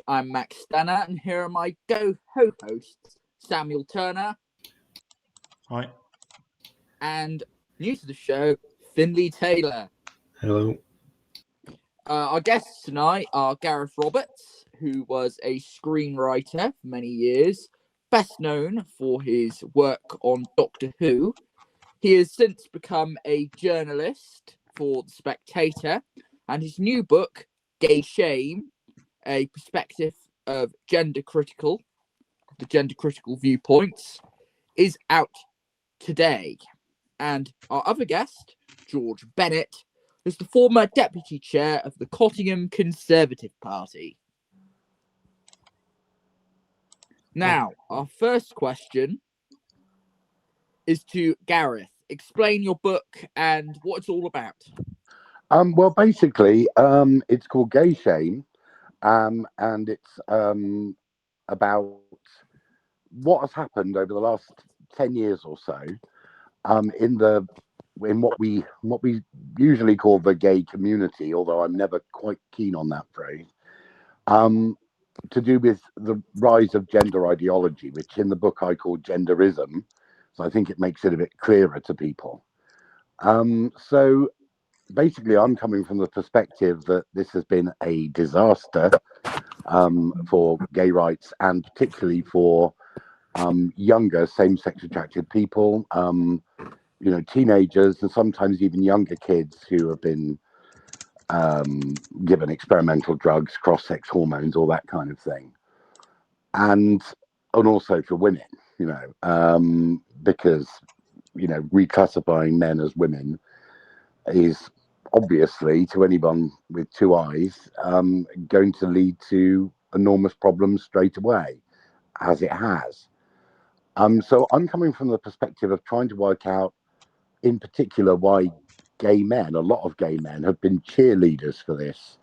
I'm Max Stanner, and here are my co-hosts, Samuel Turner. Hi. And new to the show, Finley Taylor. Hello. Our guests tonight are Gareth Roberts, who was a screenwriter for many years, best known for his work on Doctor Who. He has since become a journalist for The Spectator, and his new book, Gay Shame, a perspective of the gender critical viewpoints, is out today. And our other guest, George Bennett, is the former deputy chair of the Cottingham Conservative Party. Now, our first question is to Gareth. Explain your book and what it's all about. Well, basically, it's called Gay Shame, and it's about what has happened over the last 10 years or so in what we usually call the gay community, although I'm never quite keen on that phrase, to do with the rise of gender ideology, which in the book I call genderism. So I think it makes it a bit clearer to people. So basically, I'm coming from the perspective that this has been a disaster for gay rights, and particularly for younger same-sex attracted people, teenagers, and sometimes even younger kids who have been given experimental drugs, cross-sex hormones, all that kind of thing, and also for women, because reclassifying men as women is obviously, to anyone with two eyes, going to lead to enormous problems straight away, as it has. So I'm coming from the perspective of trying to work out, in particular, why a lot of gay men, have been cheerleaders for this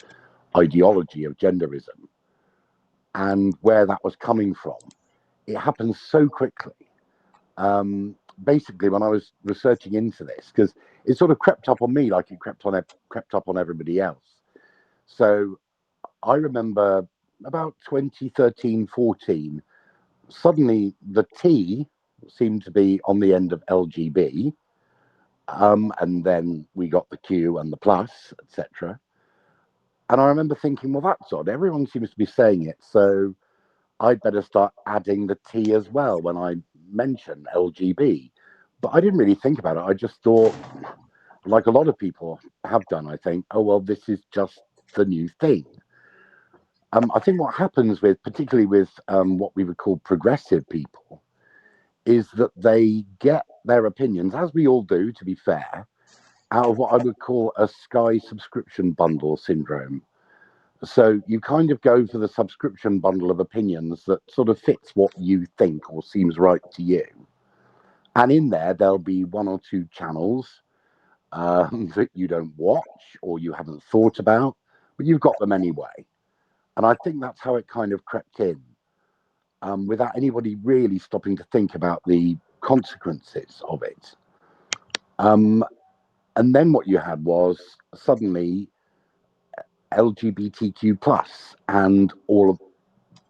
ideology of genderism, and where that was coming from. It happened so quickly. Basically, when I was researching into this, because it sort of crept up on me like it crept up on everybody else. So I remember about 2013, 14, suddenly the T seemed to be on the end of LGB, and then we got the Q and the plus, etc. And I remember thinking, well, that's odd. Everyone seems to be saying it, so I'd better start adding the T as well when I mention LGB. But I didn't really think about it. I just thought, like a lot of people have done, I think, oh, well, this is just the new thing. I think what happens particularly with what we would call progressive people, is that they get their opinions, as we all do, to be fair, out of what I would call a Sky subscription bundle syndrome. So you kind of go for the subscription bundle of opinions that sort of fits what you think or seems right to you. And in there'll be one or two channels that you don't watch or you haven't thought about, but you've got them anyway. And I think that's how it kind of crept in, without anybody really stopping to think about the consequences of it. And then what you had was suddenly LGBTQ plus and all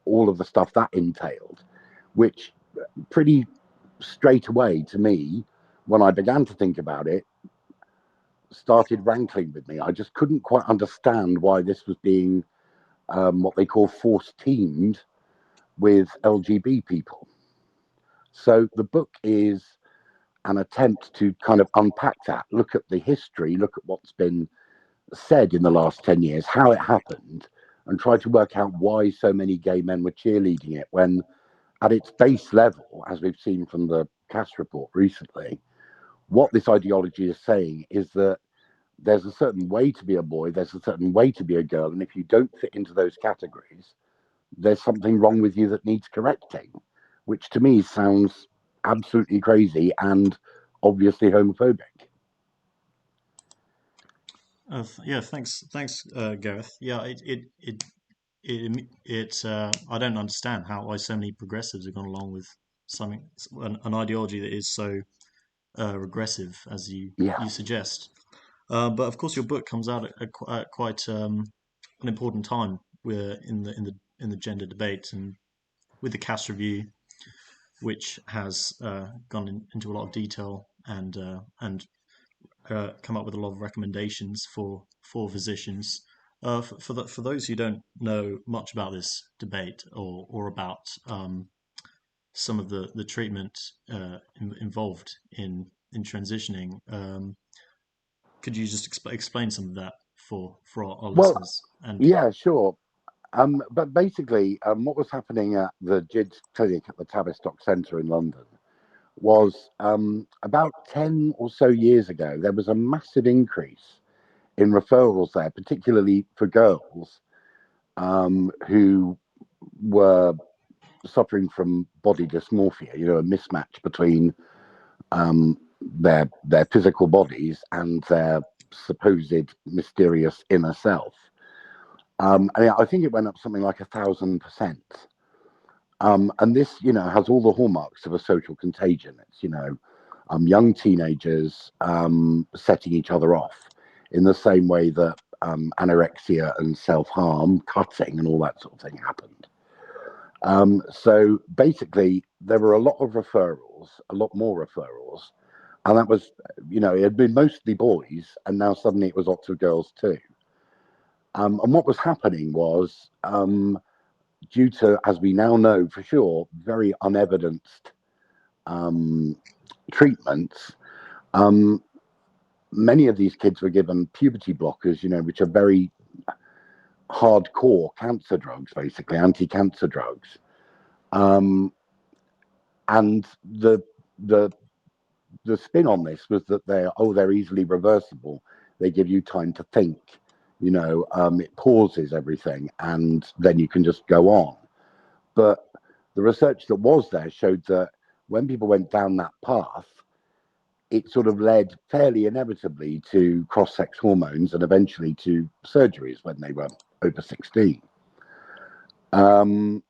of the stuff that entailed, which pretty straight away to me, when I began to think about it, started rankling with me. I just couldn't quite understand why this was being what they call force-teamed with LGB people. So the book is an attempt to kind of unpack that, look at the history, look at what's been said in the last 10 years, how it happened, and try to work out why so many gay men were cheerleading it, when at its base level, as we've seen from the Cass report recently, what this ideology is saying is that there's a certain way to be a boy, there's a certain way to be a girl, and if you don't fit into those categories, there's something wrong with you that needs correcting, which to me sounds absolutely crazy and obviously homophobic. Yeah, thanks, Gareth. Yeah, I don't understand why so many progressives have gone along with an ideology that is so regressive as you suggest. But of course, your book comes out at quite an important time. We're in the the gender debate, and with the Cass review, which has gone into a lot of detail and come up with a lot of recommendations for physicians. For those who don't know much about this debate or about some of the treatment involved in transitioning, could you just explain some of that for our listeners? And yeah, sure. But basically, what was happening at the GIDS clinic at the Tavistock Centre in London was about 10 or so years ago, there was a massive increase in referrals there, particularly for girls who were suffering from body dysmorphia, a mismatch between their physical bodies and their supposed mysterious inner self. And I think it went up something like 1,000%. And this, has all the hallmarks of a social contagion. It's, young teenagers setting each other off in the same way that anorexia and self-harm, cutting and all that sort of thing happened. So basically, there were a lot of referrals, a lot more referrals. And that was, it had been mostly boys, and now suddenly it was lots of girls too. And what was happening was, due to, as we now know for sure, very unevidenced treatments, many of these kids were given puberty blockers, which are very hardcore cancer drugs, basically anti-cancer drugs. And the spin on this was that they're easily reversible. They give you time to think. It pauses everything, and then you can just go on. But the research that was there showed that when people went down that path, it sort of led fairly inevitably to cross-sex hormones and eventually to surgeries when they were over 16. So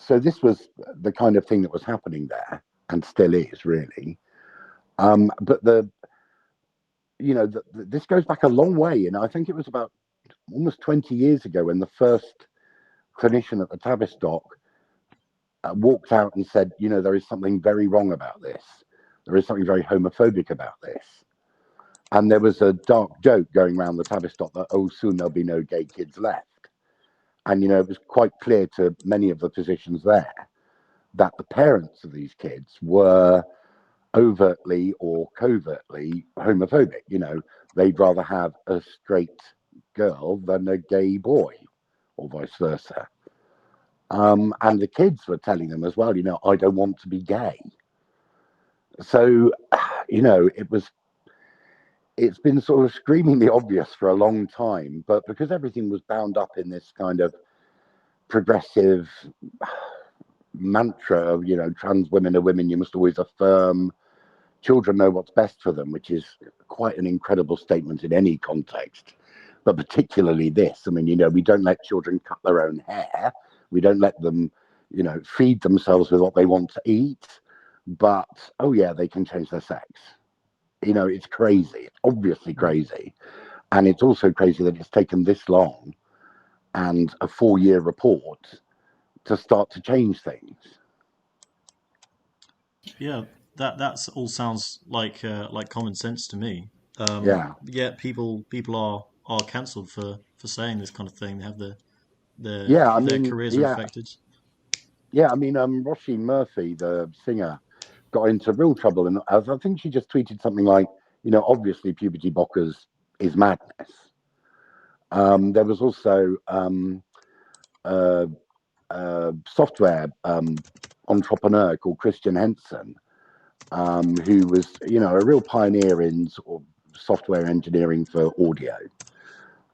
this was the kind of thing that was happening there, and still is, really. But this goes back a long way, and I think it was about almost 20 years ago when the first clinician at the Tavistock walked out and said, there is something very wrong about this. There is something very homophobic about this. And there was a dark joke going around the Tavistock that, soon there'll be no gay kids left. And, it was quite clear to many of the physicians there that the parents of these kids were overtly or covertly homophobic. They'd rather have a straight girl than a gay boy, or vice versa. And the kids were telling them as well, I don't want to be gay. So, it's been sort of screamingly obvious for a long time, but because everything was bound up in this kind of progressive mantra of, trans women are women, you must always affirm children know what's best for them, which is quite an incredible statement in any context, but particularly this. I mean, we don't let children cut their own hair. We don't let them, feed themselves with what they want to eat. But, they can change their sex. It's crazy. It's obviously crazy. And it's also crazy that it's taken this long and a 4-year report to start to change things. Yeah, that's all sounds like common sense to me. Yet people are cancelled for saying this kind of thing. They have their careers are affected. Yeah, I mean, Roisin Murphy, the singer, got into real trouble, and I think she just tweeted something like, obviously puberty blockers is madness. There was also a software entrepreneur called Christian Henson, who was, a real pioneer in sort of software engineering for audio.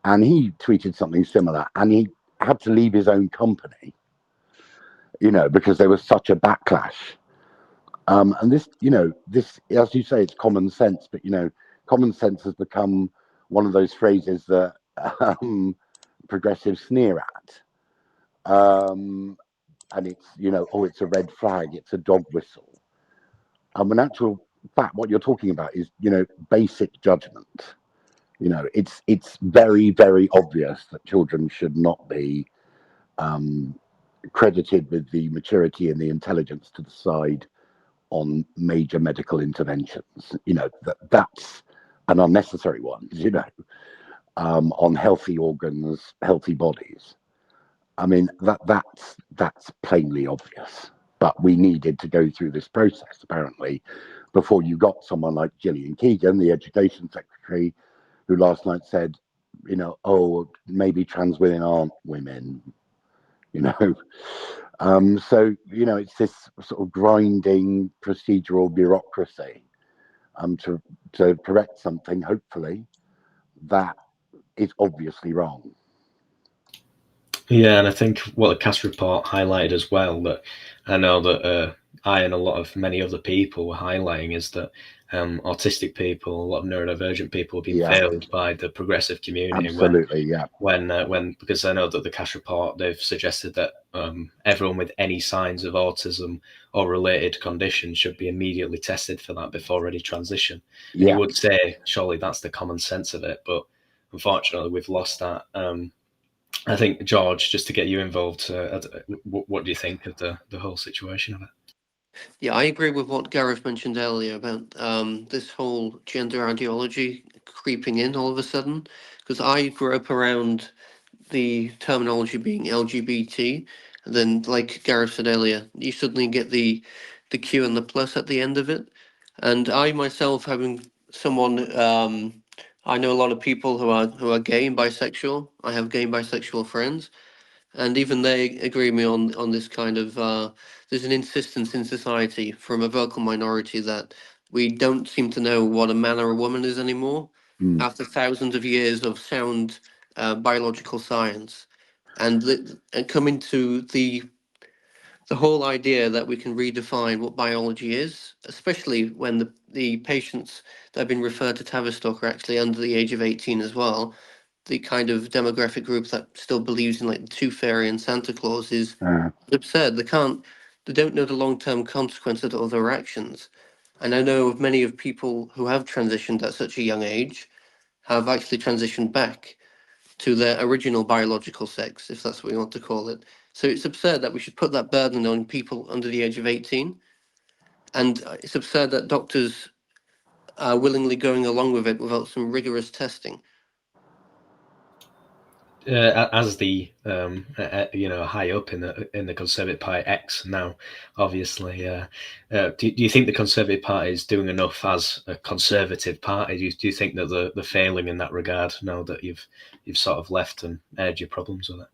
And he tweeted something similar, and he had to leave his own company, because there was such a backlash. And this, as you say, it's common sense, but, common sense has become one of those phrases that progressives sneer at. And it's, it's a red flag, it's a dog whistle. In actual fact, what you're talking about is, basic judgment. It's very, very obvious that children should not be credited with the maturity and the intelligence to decide on major medical interventions. That's an unnecessary one. On healthy organs, healthy bodies. I mean, that's plainly obvious. But we needed to go through this process, apparently, before you got someone like Gillian Keegan, the education secretary, who last night said, oh, maybe trans women aren't women, So, it's this sort of grinding procedural bureaucracy to correct something, hopefully, that is obviously wrong. Yeah, and I think what the CAS report highlighted as well, that I know that I and many other people were highlighting, is that autistic people, a lot of neurodivergent people have been failed by the progressive community. Absolutely, Because I know that the CAS report, they've suggested that everyone with any signs of autism or related conditions should be immediately tested for that before any transition. And you would say, surely that's the common sense of it, but unfortunately we've lost that. I think, George, just to get you involved, what do you think of the whole situation of it? Yeah, I agree with what Gareth mentioned earlier about this whole gender ideology creeping in all of a sudden, because I grew up around the terminology being LGBT, and then, like Gareth said earlier, you suddenly get the Q and the plus at the end of it. And I myself, having someone, I know a lot of people who are gay and bisexual. I have gay and bisexual friends, and even they agree with me on this kind of there's an insistence in society from a vocal minority that we don't seem to know what a man or a woman is anymore after thousands of years of sound biological science, and coming to the whole idea that we can redefine what biology is, especially when the patients that have been referred to Tavistock are actually under the age of 18 as well. The kind of demographic group that still believes in like the Tooth Fairy and Santa Claus is absurd. They don't know the long-term consequences of their actions. And I know of many of people who have transitioned at such a young age have actually transitioned back to their original biological sex, if that's what you want to call it. So it's absurd that we should put that burden on people under the age of 18. And it's absurd that doctors are willingly going along with it without some rigorous testing. As the high up in the Conservative Party X now, obviously, do you think the Conservative Party is doing enough as a Conservative Party? Do you think that they're failing in that regard now that you've sort of left and aired your problems with it?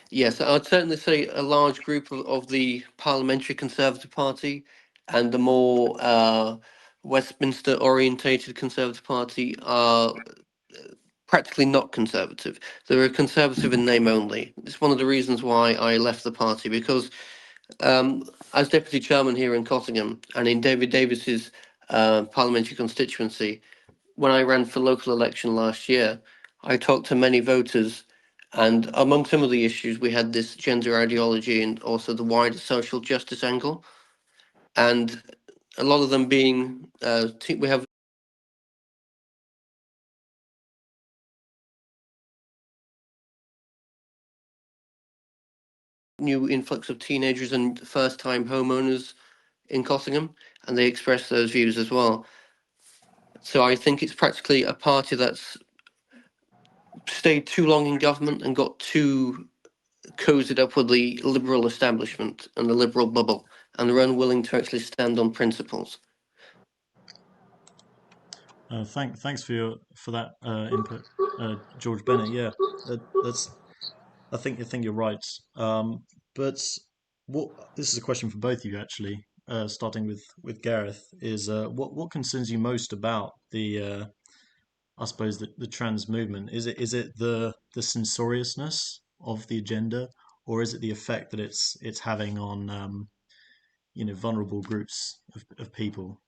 Yes, I'd certainly say a large group of the Parliamentary Conservative Party and the more Westminster orientated Conservative Party are practically not conservative. They're a conservative in name only. It's one of the reasons why I left the party, because as deputy chairman here in Cottingham and in David Davis's parliamentary constituency, when I ran for local election last year, I talked to many voters, and among some of the issues, we had this gender ideology and also the wider social justice angle. And a lot of them being, we have new influx of teenagers and first-time homeowners in Cottingham, and they express those views as well. So I think it's practically a party that's stayed too long in government and got too cozied up with the liberal establishment and the liberal bubble, and they're unwilling to actually stand on principles. Thanks for that input, George Bennett. Yeah, that's. I think you're right. But this is a question for both of you actually. Starting with Gareth, is what concerns you most about the I suppose the trans movement? Is it the censoriousness of the agenda, or is it the effect that it's having on vulnerable groups of people?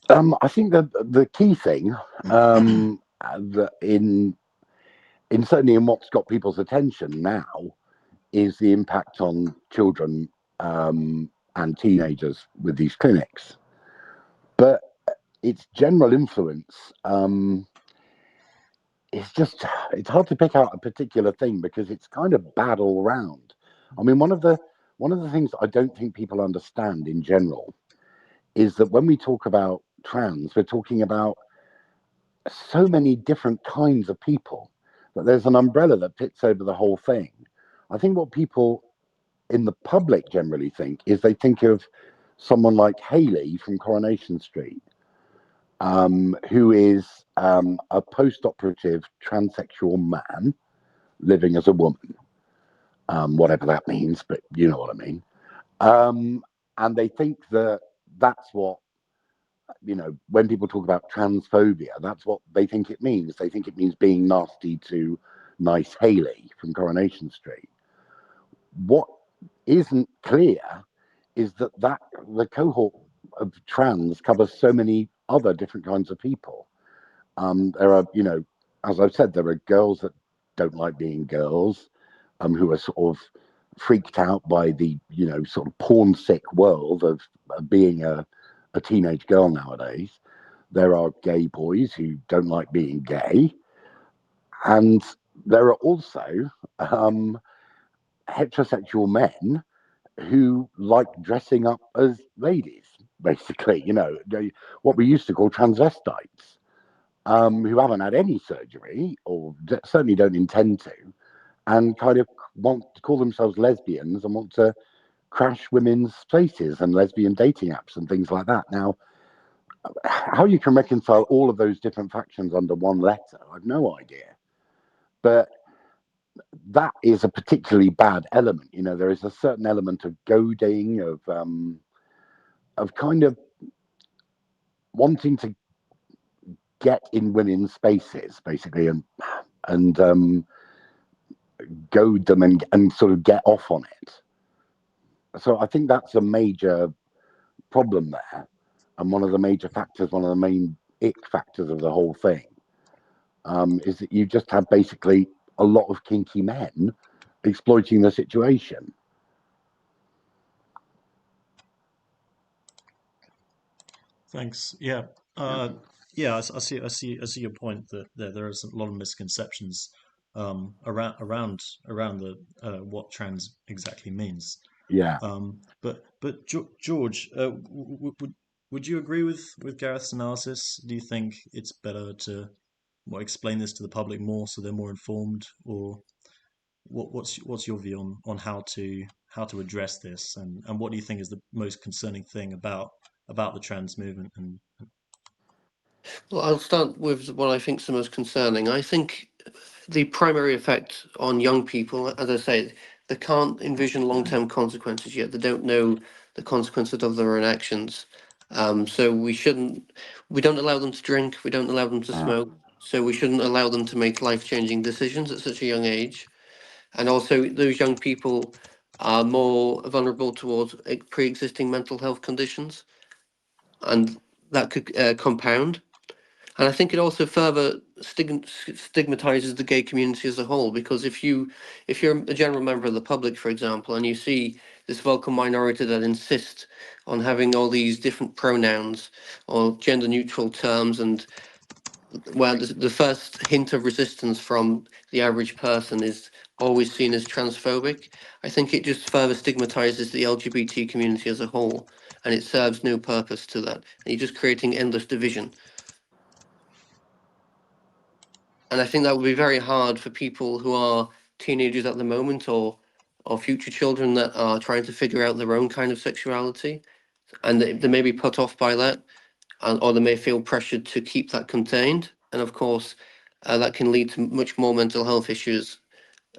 I think that the key thing that in certainly in what's got people's attention now is the impact on children and teenagers with these clinics, but its general influence it's hard to pick out a particular thing because it's kind of bad all round. I mean, one of the things I don't think people understand in general is that when we talk about trans, we're talking about so many different kinds of people that there's an umbrella that fits over the whole thing. I think what people in the public generally think is they think of someone like Haley from Coronation Street, who is a post-operative transsexual man living as a woman, whatever that means, but you know what I mean. And they think that that's what, you know, when people talk about transphobia, that's what they think it means. They think it means being nasty to nice Haley from Coronation Street. What isn't clear is that the cohort of trans covers so many other different kinds of people. There are, you know, as I've said, there are girls that don't like being girls, who are sort of freaked out by the, you know, sort of porn sick world of being a teenage girl nowadays. There are gay boys who don't like being gay, and there are also heterosexual men who like dressing up as ladies, basically, you know, what we used to call transvestites, who haven't had any surgery or certainly don't intend to, and kind of want to call themselves lesbians and want to crash women's faces and lesbian dating apps and things like that. Now, how you can reconcile all of those different factions under one letter, I've no idea. But that is a particularly bad element. You know, there is a certain element of goading, of kind of wanting to get in women's spaces, basically, and goad them and sort of get off on it. So I think that's a major problem there, and one of the major factors, one of the main ick factors of the whole thing, is that you just have basically a lot of kinky men exploiting the situation. Thanks. Yeah. Yeah. I see your point that there is a lot of misconceptions around the what trans exactly means. Yeah. But George, would you agree with Gareth's analysis? Do you think it's better to explain this to the public more so they're more informed, or what's your view on how to address this, and what do you think is the most concerning thing about the trans movement? And Well, I'll start with what I think is the most concerning. I think the primary effect on young people, as I say, they can't envision long-term consequences yet. They don't know the consequences of their own actions. So we don't allow them to drink, we don't allow them to smoke, so we shouldn't allow them to make life-changing decisions at such a young age. And also, those young people are more vulnerable towards pre-existing mental health conditions, and that could compound. And I think it also further stigmatizes the gay community as a whole, because if you're a general member of the public, for example, and you see this vocal minority that insist on having all these different pronouns or gender neutral terms, and well, the first hint of resistance from the average person is always seen as transphobic, I think it just further stigmatizes the LGBT community as a whole, and it serves no purpose to that. And you're just creating endless division. And I think that would be very hard for people who are teenagers at the moment, or future children that are trying to figure out their own kind of sexuality, and they may be put off by that, or they may feel pressured to keep that contained. And of course, that can lead to much more mental health issues.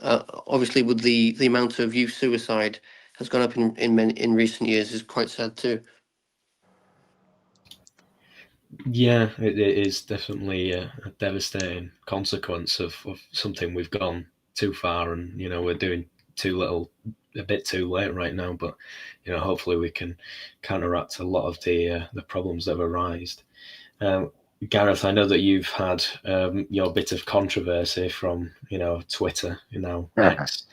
Obviously, with the amount of youth suicide has gone up in recent years, is quite sad too. Yeah, it is definitely a devastating consequence of something we've gone too far, and we're doing too little, a bit too late right now. But hopefully we can counteract a lot of the problems that have arisen. Gareth, I know that you've had your bit of controversy from Twitter, X.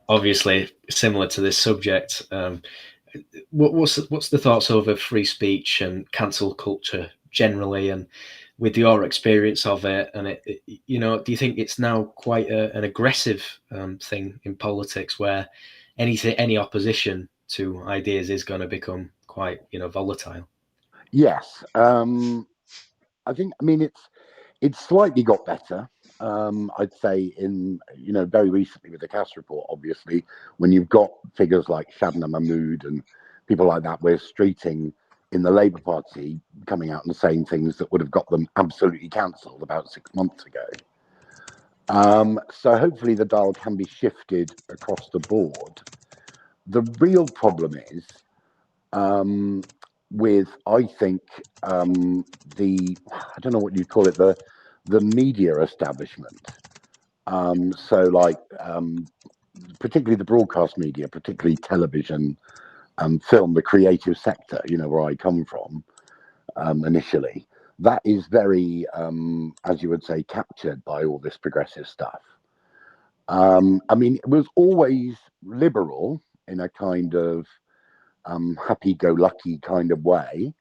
Obviously, similar to this subject. What's the thoughts over free speech and cancel culture generally, and with your experience of it, and you know, do you think it's now quite an aggressive thing in politics, where any opposition to ideas is going to become quite, you know, volatile? Yes, I mean, it's slightly got better. I'd say in, you know, very recently with the Cass report, obviously, when you've got figures like Shabnam Mahmood and people like that, we're streeting in the Labour Party coming out and saying things that would have got them absolutely cancelled about 6 months ago. So hopefully the dial can be shifted across the board. The real problem is with, I think, I don't know what you call it, the media establishment. So like particularly the broadcast media, particularly television, film, the creative sector, you know, where I come from initially, that is very, as you would say, captured by all this progressive stuff. I mean, it was always liberal in a kind of happy-go-lucky kind of way.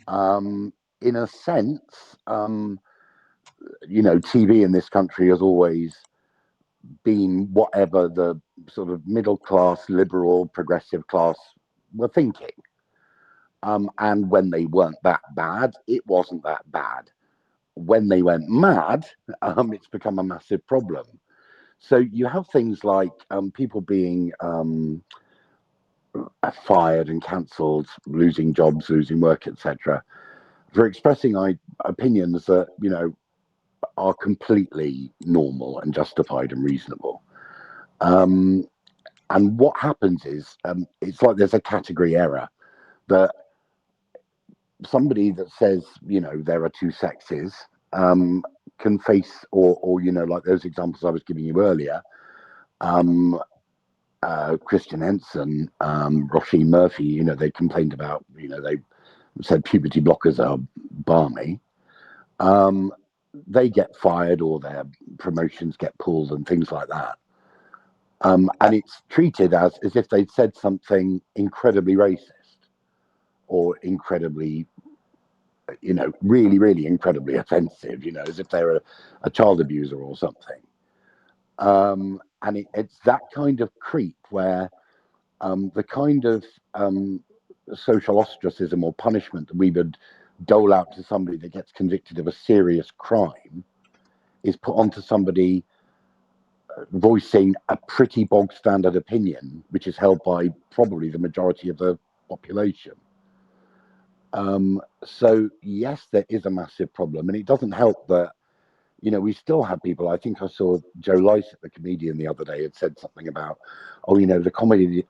In a sense, you know, TV in this country has always been whatever the sort of middle class, liberal, progressive class were thinking. And when they weren't that bad, it wasn't that bad. When they went mad, it's become a massive problem. So you have things like people being fired and cancelled, losing jobs, losing work, etc., for expressing opinions that, you know, are completely normal and justified and reasonable. And what happens is it's like there's a category error, that somebody that says, you know, there are two sexes can face, or you know, like those examples I was giving you earlier, Christian Henson, Roisin Murphy, you know, they complained about, you know, they said puberty blockers are balmy. They get fired or their promotions get pulled and things like that. And it's treated as if they'd said something incredibly racist or incredibly, you know, really, really incredibly offensive, you know, as if they're a child abuser or something. And it's that kind of creep where the kind of social ostracism or punishment that we would dole out to somebody that gets convicted of a serious crime is put onto somebody voicing a pretty bog standard opinion, which is held by probably the majority of the population. So yes, there is a massive problem, and it doesn't help that, you know, we still have people. I think I saw Joe Lycett, the comedian, the other day, had said something about, oh, you know, the comedy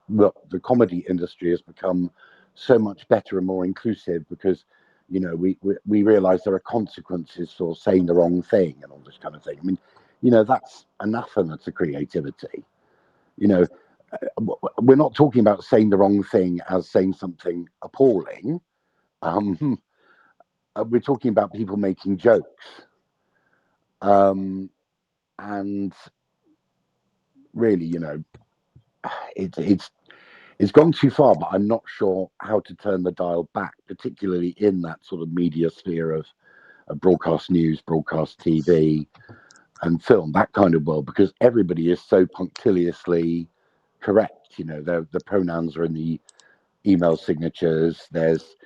industry has become so much better and more inclusive because, you know, we realize there are consequences for saying the wrong thing and all this kind of thing. I mean, you know, that's anathema to creativity. You know, we're not talking about saying the wrong thing as saying something appalling. We're talking about people making jokes. And really, you know, it's gone too far, but I'm not sure how to turn the dial back, particularly in that sort of media sphere of broadcast news, broadcast TV, and film, that kind of world, because everybody is so punctiliously correct. You know, the pronouns are in the email signatures. There's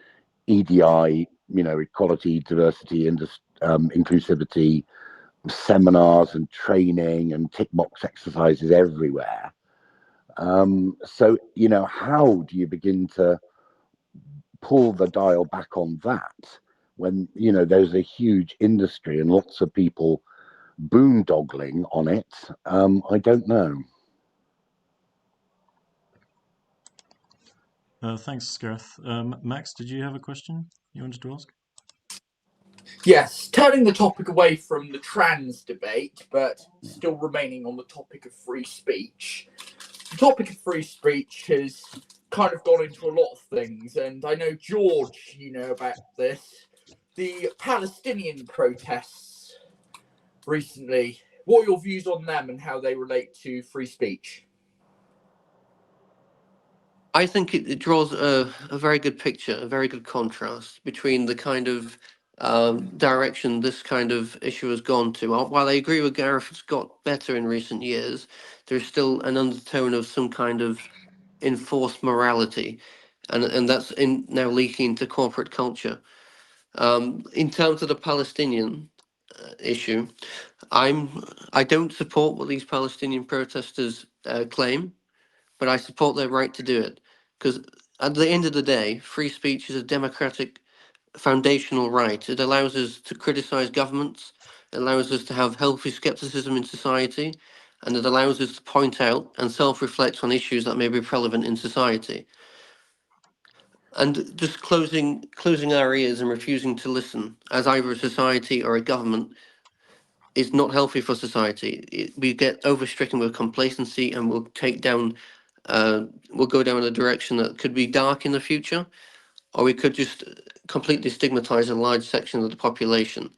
EDI, you know, equality, diversity, and inclusivity seminars and training and tick box exercises everywhere. So, you know, how do you begin to pull the dial back on that when, you know, there's a huge industry and lots of people boondoggling on it? I don't know. Thanks, Gareth. Max, did you have a question you wanted to ask? Yes, turning the topic away from the trans debate, but still remaining on the topic of free speech. The topic of free speech has kind of gone into a lot of things, and I know, George, you know about this. The Palestinian protests recently, what are your views on them and how they relate to free speech? I think it draws a very good picture, a very good contrast between the kind of direction this kind of issue has gone to. While I agree with Gareth, it's got better in recent years, there's still an undertone of some kind of enforced morality, and that's now leaking into corporate culture. In terms of the Palestinian issue, I don't support what these Palestinian protesters claim, but I support their right to do it, because at the end of the day, free speech is a democratic foundational right. It allows us to criticize governments, it allows us to have healthy skepticism in society, and it allows us to point out and self-reflect on issues that may be relevant in society. And just closing our ears and refusing to listen as either a society or a government is not healthy for society. We get overstricken with complacency, and we'll we'll go down a direction that could be dark in the future, or we could just completely stigmatize a large section of the population.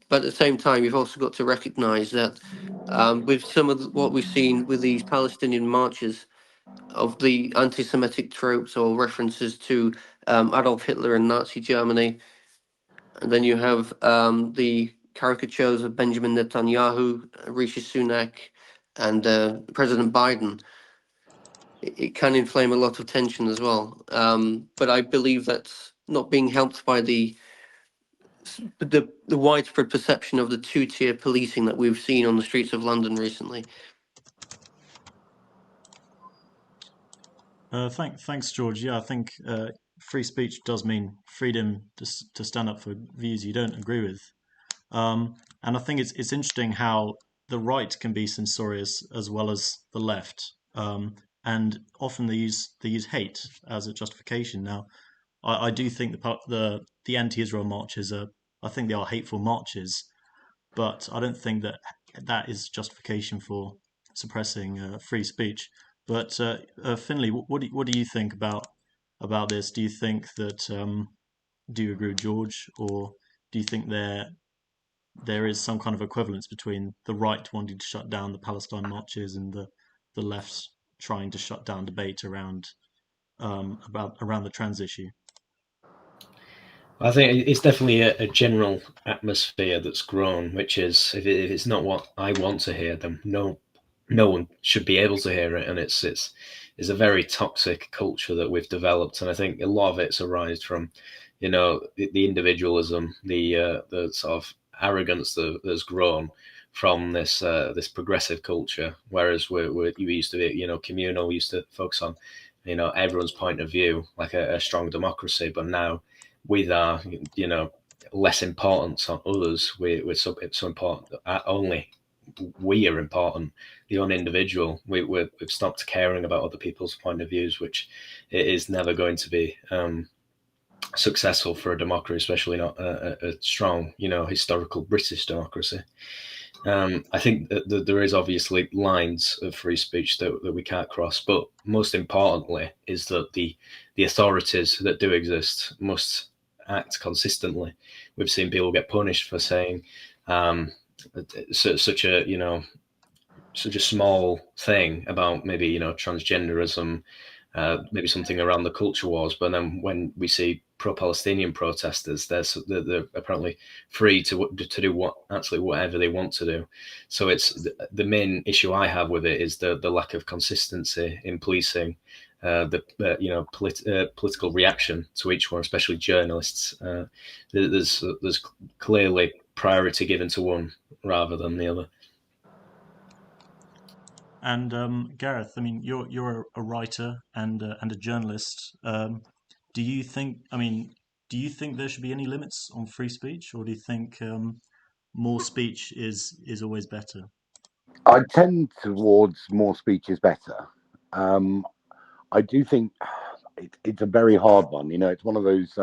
But at the same time, you've also got to recognize that with some of what we've seen with these Palestinian marches, of the anti-Semitic tropes or references to Adolf Hitler and Nazi Germany, and then you have the caricatures of Benjamin Netanyahu, Rishi Sunak, and President Biden. It can inflame a lot of tension as well. But I believe that's not being helped by the widespread perception of the two-tier policing that we've seen on the streets of London recently. Thanks, George. Yeah, I think free speech does mean freedom to stand up for views you don't agree with. And I think it's interesting how the right can be censorious as well as the left. And often they use hate as a justification. Now, I do think the anti-Israel marches I think they are hateful marches, but I don't think that is justification for suppressing free speech. But Finley, what do you think about this? Do you think that do you agree with George, or do you think there is some kind of equivalence between the right wanting to shut down the Palestine marches and the left trying to shut down debate around the trans issue? I think it's definitely a general atmosphere that's grown, which is if it's not what I want to hear, then no one should be able to hear it, and it's a very toxic culture that we've developed, and I think a lot of it's arisen from, the individualism, the sort of arrogance that's grown from this progressive culture, whereas we used to be, communal, we used to focus on, everyone's point of view, like a strong democracy, but now with our, less importance on others, we're so important that only we are important, the own individual. We've stopped caring about other people's point of views, which it is never going to be successful for a democracy, especially not a strong, historical British democracy. I think that there is obviously lines of free speech that we can't cross, but most importantly is that the authorities that do exist must act consistently. We've seen people get punished for saying such a small thing about maybe transgenderism, maybe something around the culture wars, but then when we see pro-Palestinian protesters, they're apparently free to do whatever they want to do. So it's the main issue I have with it is the lack of consistency in policing, political reaction to each one, especially journalists. There's clearly priority given to one rather than the other. And Gareth, I mean, you're a writer and a journalist. Do you think there should be any limits on free speech, or do you think more speech is always better? I tend towards more speech is better. I do think it's a very hard one. It's one of those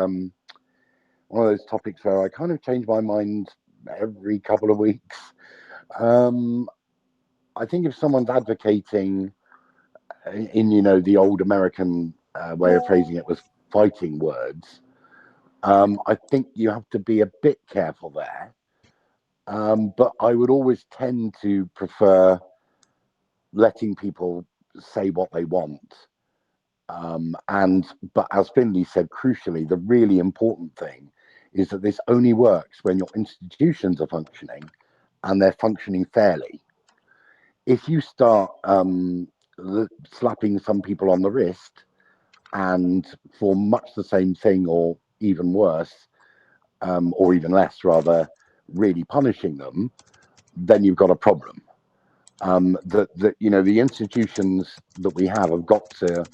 topics where I kind of change my mind every couple of weeks. I think if someone's advocating in the old American way of phrasing it was fighting words, I think you have to be a bit careful there. But I would always tend to prefer letting people say what they want. But as Finley said, crucially, the really important thing is that this only works when your institutions are functioning and they're functioning fairly. If you start slapping some people on the wrist, and for much the same thing or even worse, or even less rather, really punishing them, then you've got a problem. That you know, the institutions that we have got to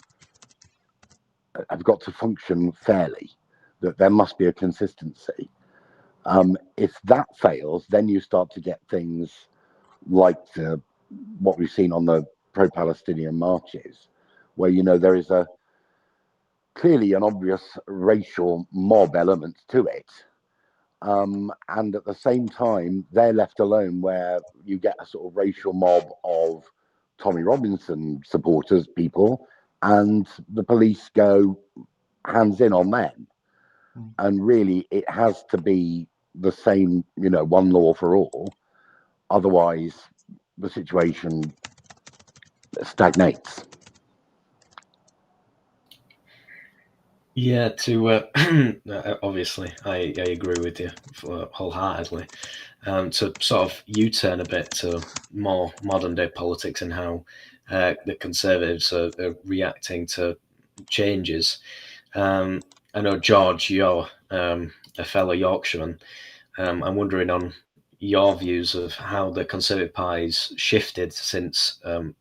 function fairly. That there must be a consistency. If that fails, then you start to get things like what we've seen on the pro-Palestinian marches, where, you know, there is clearly an obvious racial mob element to it. And at the same time, they're left alone, where you get a sort of racial mob of Tommy Robinson supporters, people, and the police go hands in on them. And really, it has to be the same, you know, one law for all. Otherwise, the situation stagnates. Yeah, obviously, I agree with you wholeheartedly. To sort of U-turn a bit to more modern day politics and how the Conservatives are reacting to changes. I know, George, you're a fellow Yorkshireman. I'm wondering on your views of how the Conservative Party's shifted since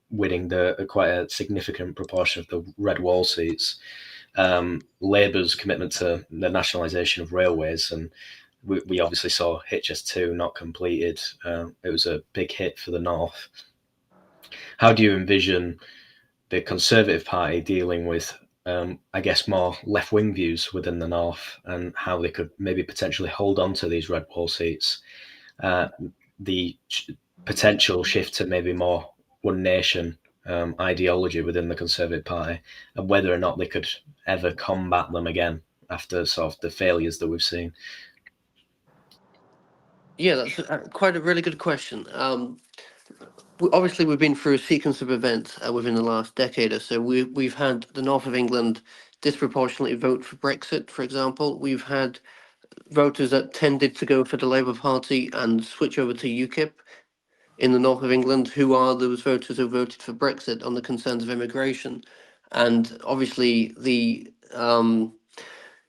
winning quite a significant proportion of the Red Wall seats. Labour's commitment to the nationalisation of railways, and we obviously saw HS2 not completed. It was a big hit for the North. How do you envision the Conservative Party dealing with, I guess, more left-wing views within the North, and how they could maybe potentially hold on to these Red Wall seats? The potential shift to maybe more one nation ideology within the Conservative Party, and whether or not they could ever combat them again after sort of the failures that we've seen. Yeah, that's quite a really good question. Obviously, we've been through a sequence of events within the last decade or so. We've had the north of England disproportionately vote for Brexit, for example. We've had voters that tended to go for the Labour Party and switch over to UKIP in the north of England, who are those voters who voted for Brexit on the concerns of immigration. And obviously, the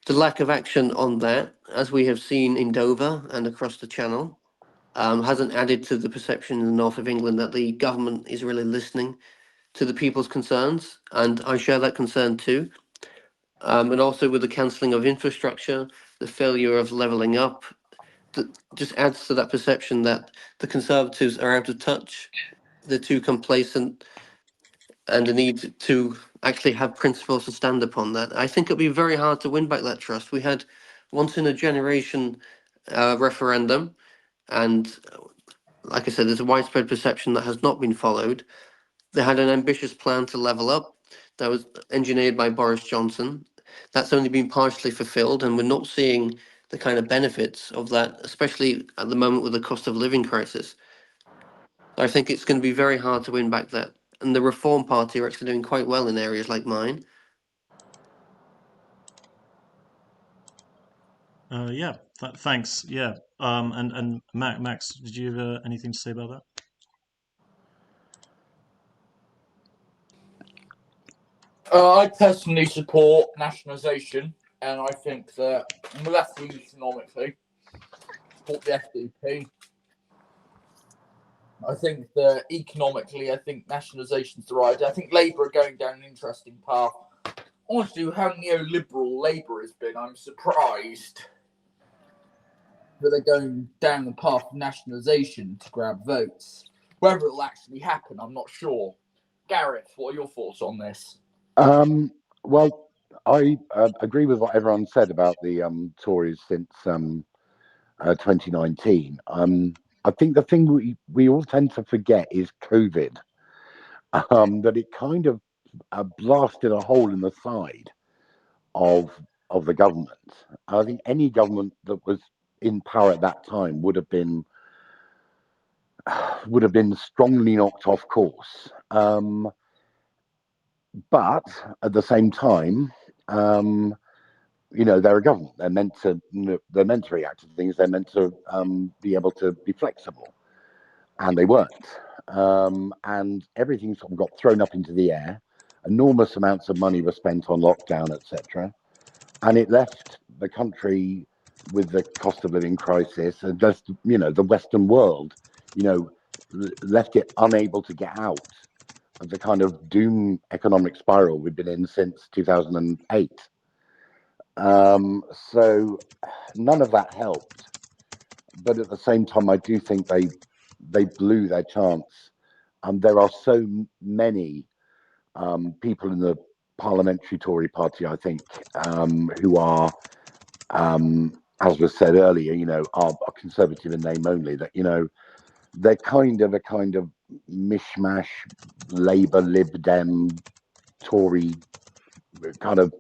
lack of action on that, as we have seen in Dover and across the Channel, hasn't added to the perception in the north of England that the government is really listening to the people's concerns. And I share that concern too. And also with the cancelling of infrastructure, the failure of levelling up, that just adds to that perception that the Conservatives are out of touch, they're too complacent, and the need to actually have principles to stand upon that. I think it'll be very hard to win back that trust. We had once in a generation referendum, and like I said, there's a widespread perception that has not been followed. They had an ambitious plan to level up that was engineered by Boris Johnson. That's only been partially fulfilled, and we're not seeing the kind of benefits of that, especially at the moment with the cost of living crisis. I think it's going to be very hard to win back that. And the Reform Party are actually doing quite well in areas like mine. Yeah, thanks. Yeah. And Max, did you have anything to say about that? I personally support nationalisation, and I think that left-wing economically, support the FDP. I think that economically, I think nationalisation's the right. I think Labour are going down an interesting path. Honestly, how neoliberal Labour has been, I'm surprised that they're going down the path of nationalisation to grab votes. Whether it'll actually happen, I'm not sure. Gareth, what are your thoughts on this? Well, I agree with what everyone said about the Tories since 2019. I think the thing we all tend to forget is COVID. That it kind of blasted a hole in the side of the government. I think any government that was in power at that time would have been strongly knocked off course. But at the same time, they're a government. They're meant to react to things. They're meant to be able to be flexible, and they weren't. And everything sort of got thrown up into the air. Enormous amounts of money were spent on lockdown, etc., and it left the country with the cost of living crisis, and just the Western world, left it unable to get out of the kind of doom economic spiral we've been in since 2008. So none of that helped. But at the same time, I do think they blew their chance. There are so many people in the parliamentary Tory party, I think, who are, as was said earlier, are conservative in name only. That they're kind of a mishmash, Labour, Lib Dem, Tory kind of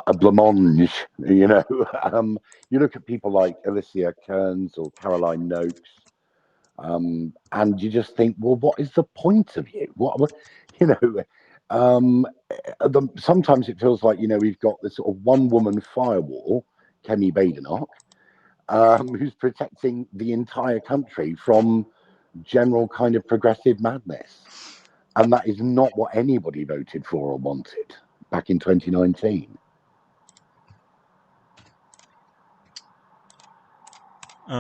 a blancmange. You look at people like Alicia Kearns or Caroline Noakes, and you just think, well, what is the point of you? Sometimes it feels like we've got this sort of one-woman firewall, Kemi Badenoch, who's protecting the entire country from general kind of progressive madness, and that is not what anybody voted for or wanted back in 2019.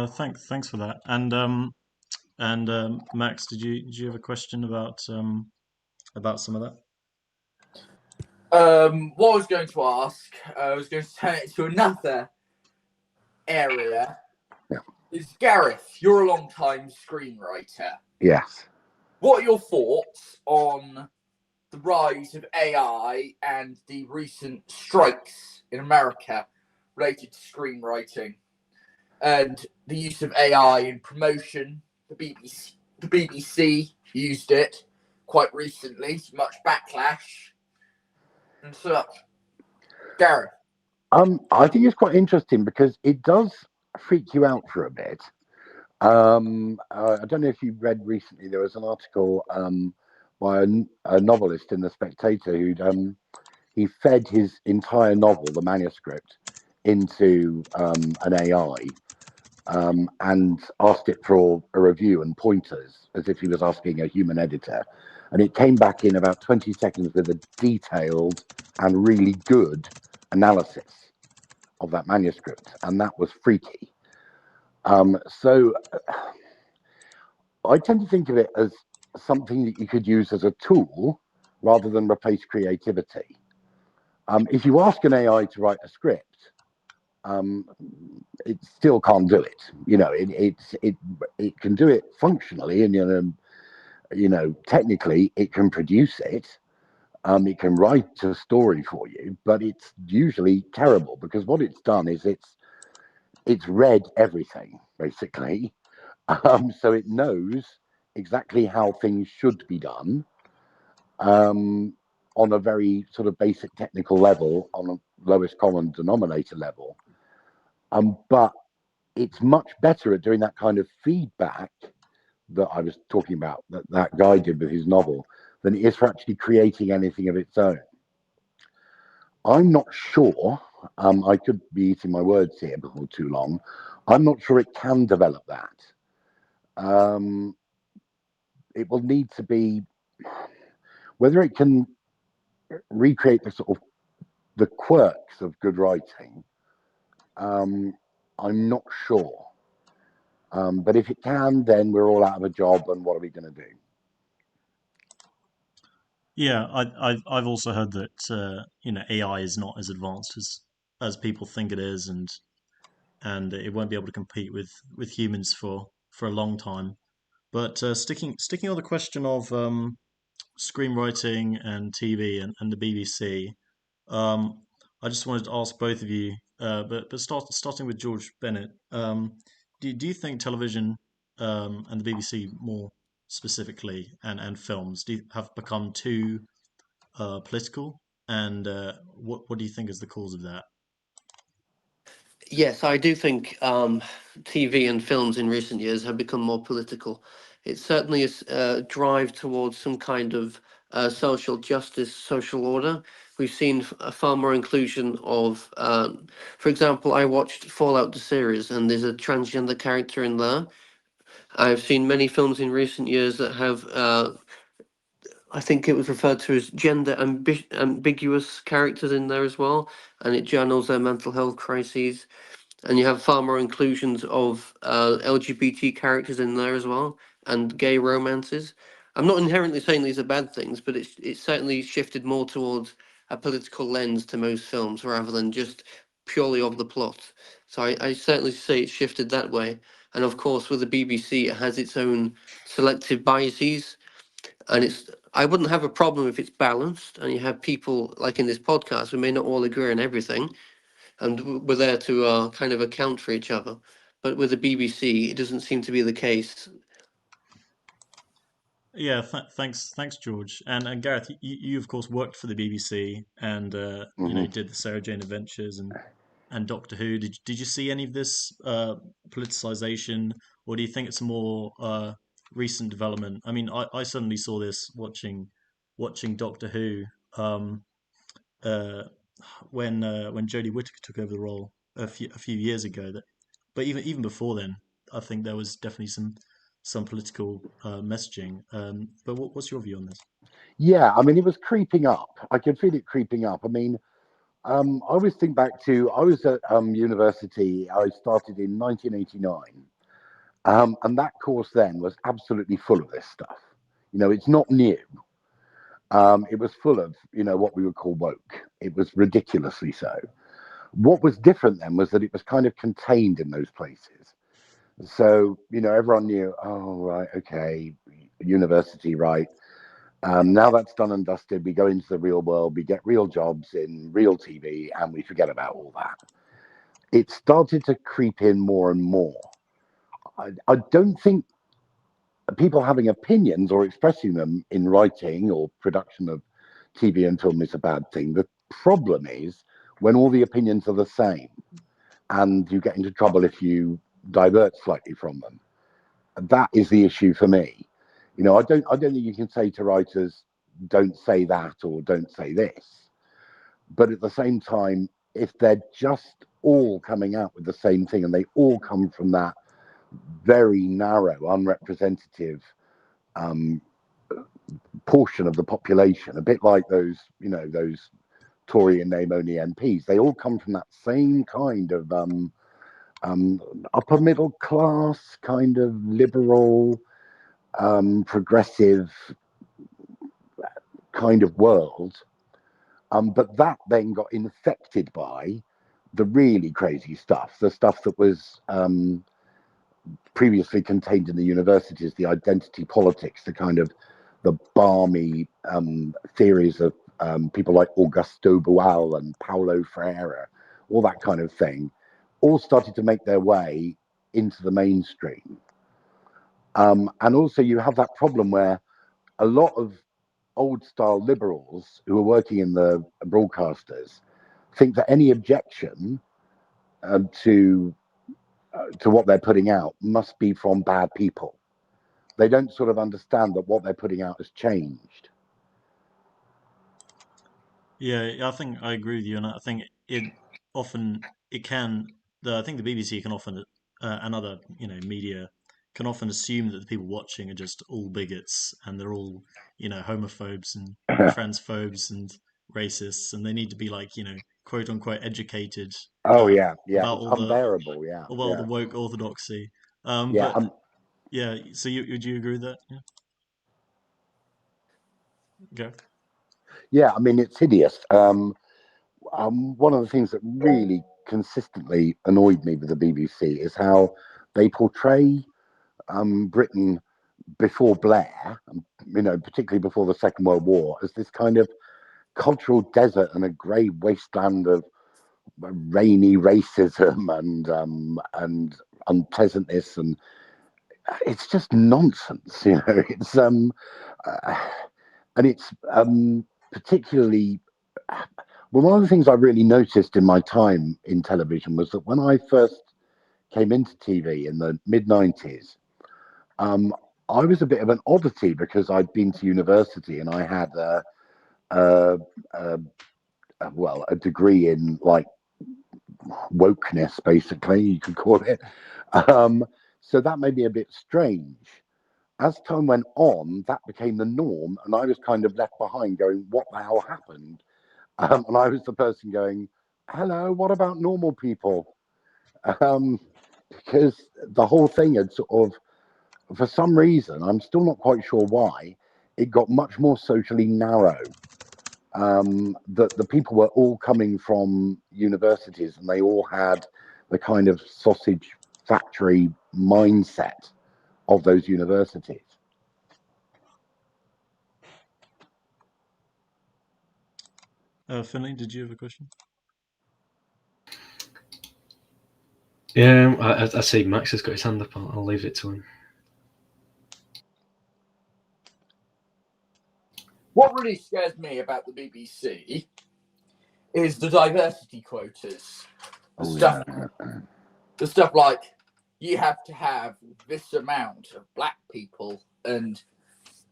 Thanks for that. And Max, did you have a question about some of that? What I was going to ask, I was going to turn it to another area. Yeah. Is Gareth, you're a long-time screenwriter. Yes. What are your thoughts on the rise of AI and the recent strikes in America related to screenwriting and the use of AI in promotion? The BBC used it quite recently, much backlash and such. Gareth. I think it's quite interesting because it does freak you out for a bit. I don't know if you read recently, there was an article by a novelist in The Spectator who'd he fed his entire novel, the manuscript, into an AI and asked it for a review and pointers as if he was asking a human editor. And it came back in about 20 seconds with a detailed and really good analysis of that manuscript. And that was freaky. So I tend to think of it as something that you could use as a tool rather than replace creativity. If you ask an AI to write a script, it still can't do it. It can do it functionally, and technically it can produce it. It can write a story for you, but it's usually terrible because what it's done is it's read everything basically, so it knows exactly how things should be done, on a very sort of basic technical level, on a lowest common denominator level. But it's much better at doing that kind of feedback that I was talking about, that guy did with his novel, than it is for actually creating anything of its own. I'm not sure, I could be eating my words here before too long, I'm not sure it can develop that. It will need to be, whether it can recreate the quirks of good writing, I'm not sure. But if it can, then we're all out of a job, and what are we going to do? Yeah, I've also heard that AI is not as advanced as people think it is, and it won't be able to compete with humans for a long time. But sticking on the question of screenwriting and TV and the BBC, I just wanted to ask both of you, but starting with George Bennett, do you think television and the BBC more specifically and films have become too political? And what do you think is the cause of that? Yes, I do think TV and films in recent years have become more political. It's certainly a drive towards some kind of social justice, social order, we've seen a far more inclusion of, for example, I watched Fallout the series, and there's a transgender character in there. I've seen many films in recent years that have, I think it was referred to as gender ambiguous characters in there as well, and it journals their mental health crises. And you have far more inclusions of LGBT characters in there as well, and gay romances. I'm not inherently saying these are bad things, but it's certainly shifted more towards a political lens to most films rather than just purely of the plot. So I certainly say it's shifted that way. And of course, with the BBC, it has its own selective biases, and I wouldn't have a problem if it's balanced and you have people like in this podcast. We may not all agree on everything, and we're there to kind of account for each other. But with the BBC, it doesn't seem to be the case. Yeah, thanks, George, and Gareth. You of course worked for the BBC, and did the Sarah Jane Adventures and Doctor Who. Did you see any of this politicization, or do you think it's a more recent development? I mean, I certainly saw this watching Doctor Who uh, when Jodie Whittaker took over the role a few years ago. But even before then, I think there was definitely some political messaging. But what's your view on this? Yeah, I mean, it was creeping up. I could feel it creeping up. I mean, I always think back to I was at university. I started in 1989, and that course then was absolutely full of this stuff. It's not new. It was full of what we would call woke. It was ridiculously so. What was different then was that it was kind of contained in those places. So everyone knew. Oh, right, okay, university, right. Now that's done and dusted, we go into the real world, we get real jobs in real TV, and we forget about all that. It started to creep in more and more. I don't think people having opinions or expressing them in writing or production of TV and film is a bad thing. The problem is when all the opinions are the same and you get into trouble if you divert slightly from them. That is the issue for me. I don't think you can say to writers, don't say that or don't say this. But at the same time, if they're just all coming out with the same thing and they all come from that very narrow, unrepresentative portion of the population, a bit like those Tory and name only MPs, they all come from that same kind of upper middle class, kind of liberal, progressive kind of world. But that then got infected by the really crazy stuff, the stuff that was previously contained in the universities, the identity politics, the kind of the balmy theories of people like Augusto Boal and Paulo Freire, all that kind of thing, all started to make their way into the mainstream. And also you have that problem where a lot of old style liberals who are working in the broadcasters think that any objection to what they're putting out must be from bad people. They don't sort of understand that what they're putting out has changed. Yeah, I think I agree with you, and I think I think the BBC can often and other media can often assume that the people watching are just all bigots and they're all homophobes and transphobes and racists, and they need to be like quote unquote educated Oh yeah, about it's all unbearable. the woke orthodoxy. Yeah, But yeah, so would you agree with that? Yeah. Go. yeah. I mean, it's hideous. One of the things that really consistently annoyed me with the BBC is how they portray Britain before Blair, particularly before the Second World War, as this kind of cultural desert and a grey wasteland of rainy racism and unpleasantness, and it's just nonsense. It's and it's particularly. Well, one of the things I really noticed in my time in television was that when I first came into TV in the mid-90s, I was a bit of an oddity because I'd been to university and I had a degree in like wokeness, basically, you could call it. So that made me a bit strange. As time went on, that became the norm, and I was kind of left behind going, what the hell happened? And I was the person going, hello, what about normal people? Because the whole thing had sort of, for some reason, I'm still not quite sure why, it got much more socially narrow. The people were all coming from universities, and they all had the kind of sausage factory mindset of those universities. Finley, did you have a question? Yeah, I see Max has got his hand up. I'll leave it to him. What really scares me about the BBC is the diversity quotas. The stuff like you have to have this amount of black people, and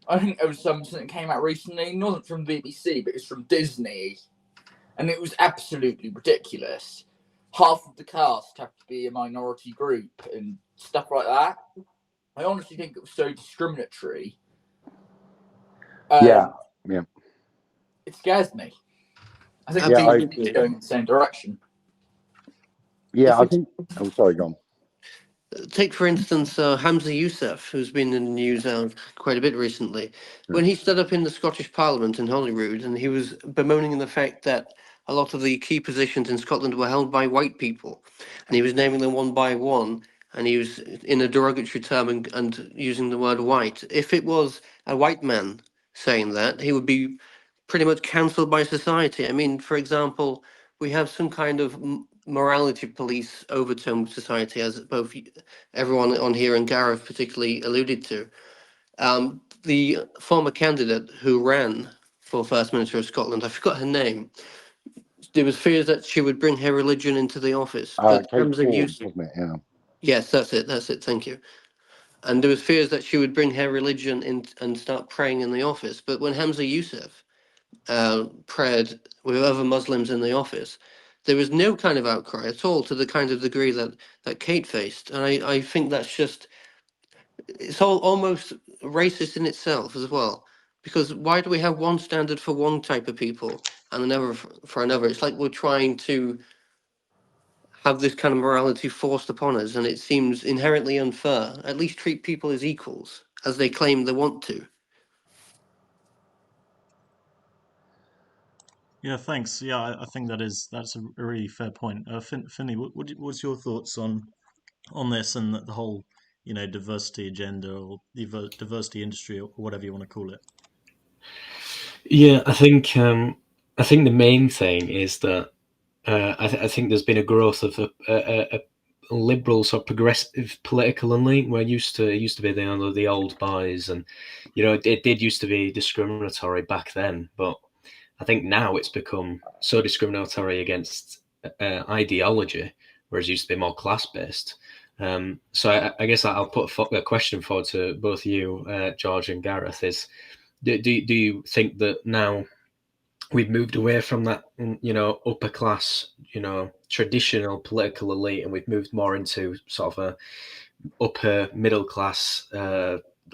I think there was something that came out recently, it wasn't from the BBC, but it's from Disney, and it was absolutely ridiculous. Half of the cast have to be a minority group and stuff like that. I honestly think it was so discriminatory. Yeah. It scares me. I think Absolutely. it's going in the same direction. Yeah, I think. I'm sorry, go on. Take, for instance, Hamza Youssef, who's been in the news quite a bit recently. When he stood up in the Scottish Parliament in Holyrood, and he was bemoaning the fact that a lot of the key positions in Scotland were held by white people, and he was naming them one by one, and he was in a derogatory term and using the word white. If it was a white man saying that, he would be pretty much cancelled by society. I mean, for example, we have some kind of morality police overtone society, as both everyone on here and Gareth particularly alluded to. The former candidate who ran for First Minister of Scotland, I forgot her name. There was fears that she would bring her religion into the office, but Kate Hamza Ford, Youssef, wasn't it? Yeah. yes, that's it. Thank you. And there was fears that she would bring her religion in and start praying in the office. But when Hamza Youssef prayed with other Muslims in the office, there was no kind of outcry at all to the kind of degree that Kate faced. And I think that's just, it's all almost racist in itself as well. Because why do we have one standard for one type of people and another for another? It's like we're trying to have this kind of morality forced upon us, and it seems inherently unfair. At least treat people as equals, as they claim they want to. Yeah, thanks. Yeah, I think that's a really fair point. Finley, what's your thoughts on this and the whole, diversity agenda or the diversity industry or whatever you want to call it? Yeah, I think the main thing is that I think there's been a growth of a liberals or progressive political elite where it used to be the old boys, and it did used to be discriminatory back then, but I think now it's become so discriminatory against ideology, whereas it used to be more class based. So I guess I'll put a question forward to both you, George and Gareth. Is do you think that now we've moved away from that, upper class, traditional political elite, and we've moved more into sort of a upper middle class,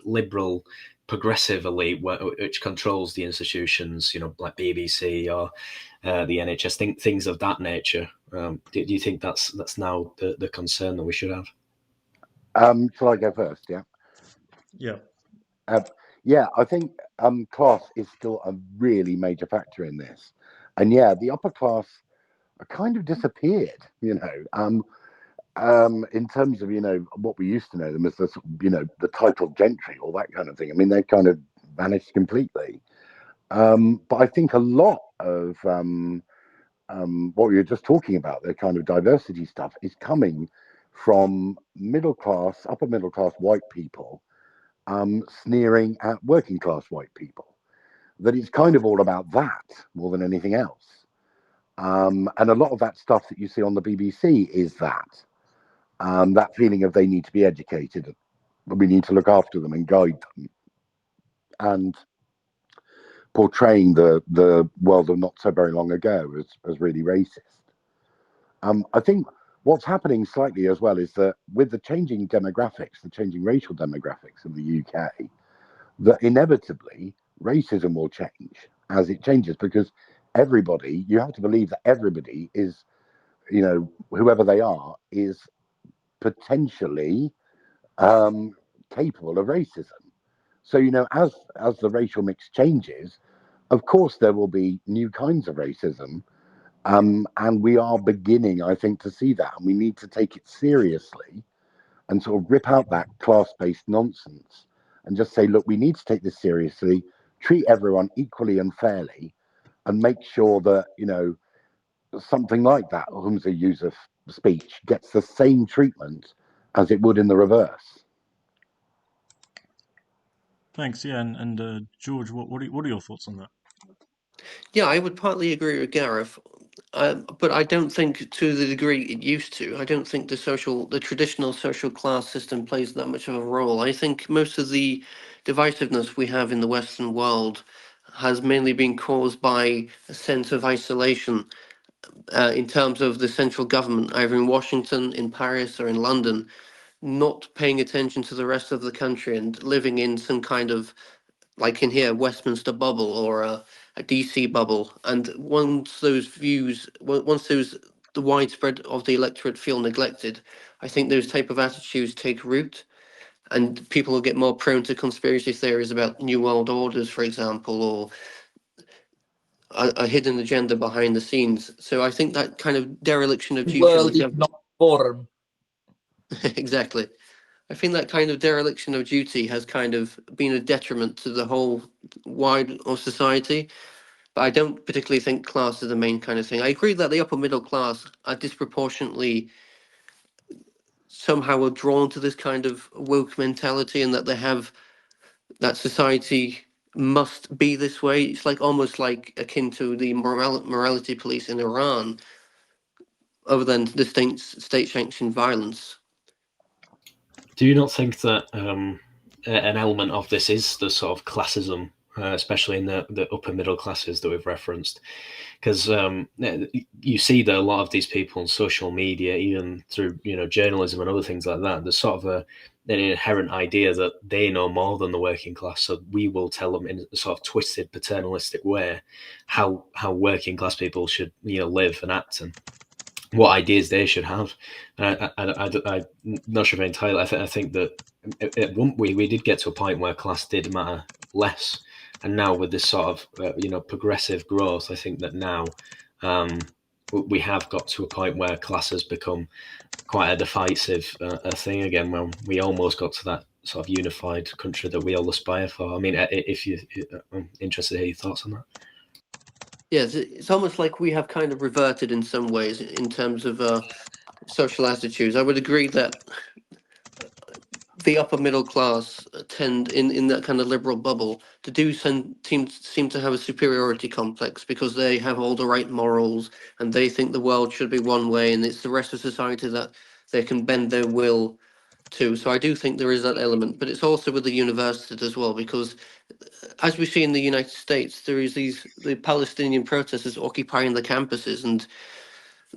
liberal, progressive elite, which controls the institutions, like BBC or the NHS, things of that nature? Do you think that's now the concern that we should have? Shall I go first? Yeah. Yeah. Yeah, I think class is still a really major factor in this, and yeah, the upper class kind of disappeared. In terms of what we used to know them as the titled gentry, all that kind of thing. I mean, they've kind of vanished completely. But I think a lot of what we were just talking about, the kind of diversity stuff, is coming from upper middle class white people sneering at working class white people. That it's kind of all about that more than anything else. And a lot of that stuff that you see on the BBC is that feeling of they need to be educated, we need to look after them and guide them. And portraying the world of not so very long ago as really racist. I think what's happening slightly as well is that with the changing demographics, the changing racial demographics of the UK, that inevitably racism will change as it changes, because everybody, you have to believe that everybody is, whoever they are, is potentially capable of racism. So, as the racial mix changes, of course there will be new kinds of racism. And we are beginning, I think, to see that. And we need to take it seriously and sort of rip out that class-based nonsense and just say, look, we need to take this seriously, treat everyone equally and fairly, and make sure that, something like that, Humza Yusuf speech, gets the same treatment as it would in the reverse. Thanks. Yeah, and George, what are your thoughts on that? Yeah, I would partly agree with Gareth, but I don't think to the degree it used to. I don't think the traditional social class system plays that much of a role. I think most of the divisiveness we have in the Western world has mainly been caused by a sense of isolation in terms of the central government, either in Washington, in Paris, or in London, not paying attention to the rest of the country and living in some kind of, like in here, Westminster bubble or a DC bubble. And once the widespread of the electorate feel neglected, I think those type of attitudes take root, and people will get more prone to conspiracy theories about new world orders, for example, or a hidden agenda behind the scenes. So I think that kind of dereliction of duty on the World government. Economic Forum. Exactly. I think that kind of dereliction of duty has kind of been a detriment to the whole wide of society. But I don't particularly think class is the main kind of thing. I agree that the upper middle class are disproportionately somehow are drawn to this kind of woke mentality, and that they have that society must be this way. It's like almost like akin to the morality police in Iran, other than the state-sanctioned violence. Do you not think that an element of this is the sort of classism, especially in the upper middle classes that we've referenced? Because you see that a lot of these people on social media, even through journalism and other things like that, there's sort of an inherent idea that they know more than the working class, so we will tell them in a sort of twisted paternalistic way how working class people should live and act and what ideas they should have. I'm not sure if entirely. I think that we did get to a point where class did matter less, and now with this sort of progressive growth, I think that now we have got to a point where class has become quite a divisive thing again. When we almost got to that sort of unified country that we all aspire for. I mean, I'm interested to hear your thoughts on that. Yes, it's almost like we have kind of reverted in some ways in terms of social attitudes. I would agree that the upper middle class tend, in that kind of liberal bubble, to seem to have a superiority complex because they have all the right morals and they think the world should be one way, and it's the rest of society that they can bend their will to. So I do think there is that element, but it's also with the universities as well, because as we see in the United States, there is the Palestinian protesters occupying the campuses and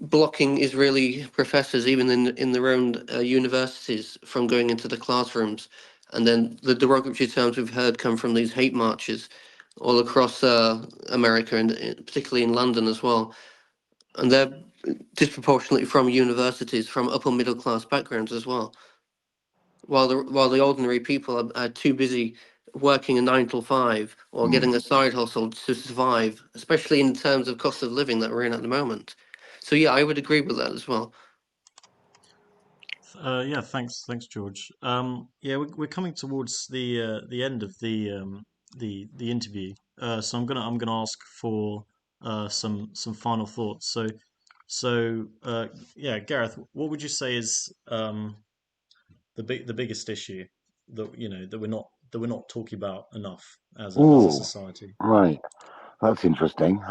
blocking Israeli professors, even in their own universities, from going into the classrooms. And then the derogatory terms we've heard come from these hate marches all across America, and particularly in London as well. And they're disproportionately from universities, from upper middle class backgrounds as well. While the ordinary people are too busy working a 9 to 5 or getting a side hustle to survive, especially in terms of cost of living that we're in at the moment. So yeah, I would agree with that as well. Yeah, thanks, George. Yeah, we're coming towards the end of the interview. So I'm gonna ask for some final thoughts. So yeah, Gareth, what would you say is the biggest issue that we're not talking about enough as a Ooh, society? right. That's interesting.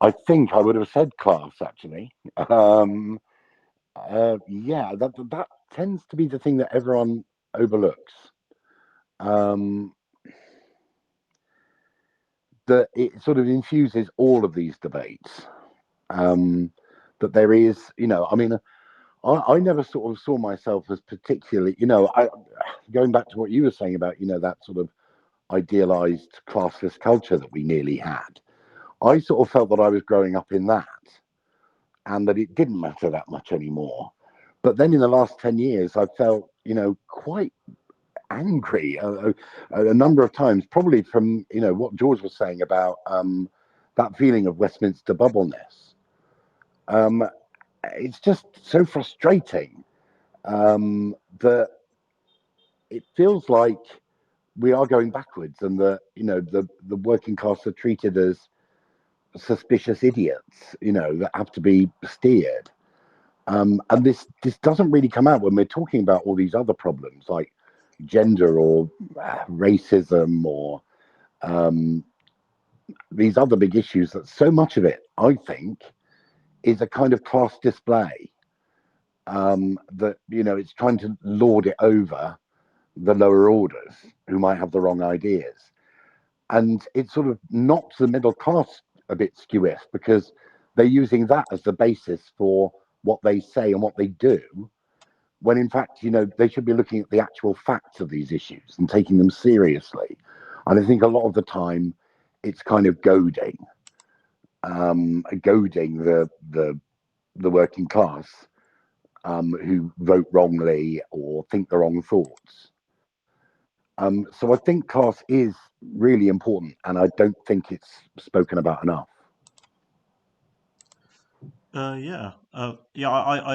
I think I would have said class actually. Yeah, that tends to be the thing that everyone overlooks. that it sort of infuses all of these debates. That there is, I mean, I never sort of saw myself as particularly, going back to what you were saying about, that sort of idealized classless culture that we nearly had. I sort of felt that I was growing up in that, and that it didn't matter that much anymore. But then in the last 10 years, I felt, quite angry a number of times, probably from, what George was saying about that feeling of Westminster bubbleness. It's just so frustrating that it feels like we are going backwards, and that the working class are treated as suspicious idiots, that have to be steered. And this doesn't really come out when we're talking about all these other problems like gender or racism or these other big issues. That so much of it, I think, is a kind of class display. That it's trying to lord it over the lower orders who might have the wrong ideas, and it sort of knocks the middle class a bit skewish, because they're using that as the basis for what they say and what they do, when in fact they should be looking at the actual facts of these issues and taking them seriously. And I think a lot of the time it's kind of goading the working class, who vote wrongly or think the wrong thoughts. So I think class is really important, and I don't think it's spoken about enough. I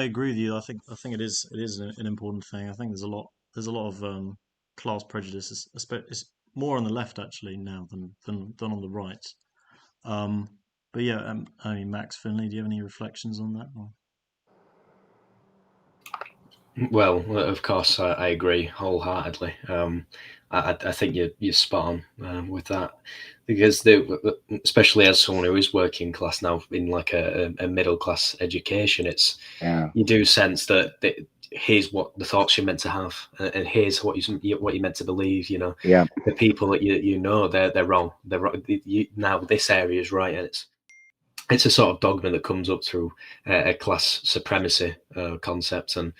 agree with you. I think it is an important thing. I think there's a lot of class prejudice. It's more on the left actually now than on the right. But yeah, I mean, Max, Finley, do you have any reflections on that? Or? Well, of course, I agree wholeheartedly. I think you're spot on with that, because especially as someone who is working class now in like a middle class education, you do sense that here's what the thoughts you're meant to have, and here's what you're meant to believe. Yeah. The people that they're wrong. They're wrong. Now this area is right, and it's a sort of dogma that comes up through a class supremacy concept, and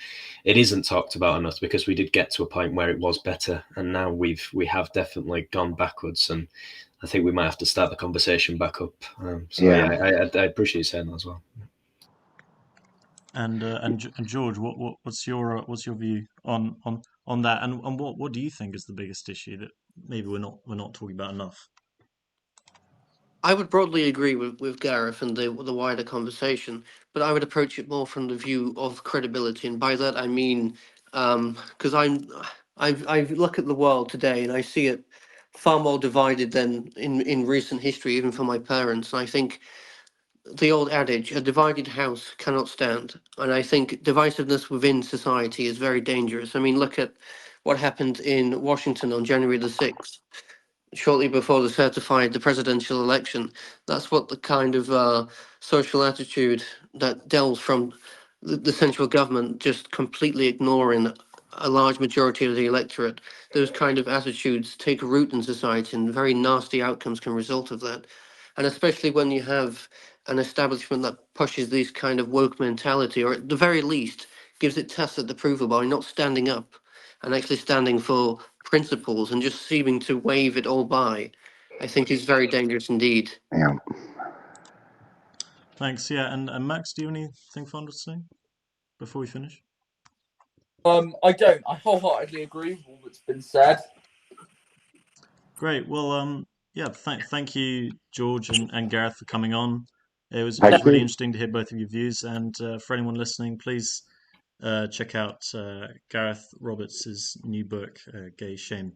it isn't talked about enough, because we did get to a point where it was better, and now we have definitely gone backwards, and I think we might have to start the conversation back up. I appreciate you saying that as well. And George, what's your view on that, and what do you think is the biggest issue that maybe we're not talking about enough? I would broadly agree with Gareth and the wider conversation, but I would approach it more from the view of credibility, and by that I mean, because I look at the world today and I see it far more divided than in recent history, even for my parents. And I think the old adage, a divided house cannot stand, and I think divisiveness within society is very dangerous. I mean, look at what happened in Washington on January the 6th. Shortly before the presidential election. That's what the kind of social attitude that delves from the central government just completely ignoring a large majority of the electorate. Those kind of attitudes take root in society, and very nasty outcomes can result of that. And especially when you have an establishment that pushes this kind of woke mentality, or at the very least gives it tacit approval by not standing up and actually standing for principles and just seeming to wave it all by, I think is very dangerous indeed. Yeah. Thanks. Yeah, and Max, do you have anything final to say before we finish? I don't. I wholeheartedly agree with all that's been said. Great. Well, yeah. Thank you, George and Gareth, for coming on. It was Thank really you. interesting to hear both of your views. And for anyone listening, please check out Gareth Roberts' new book, Gay Shame.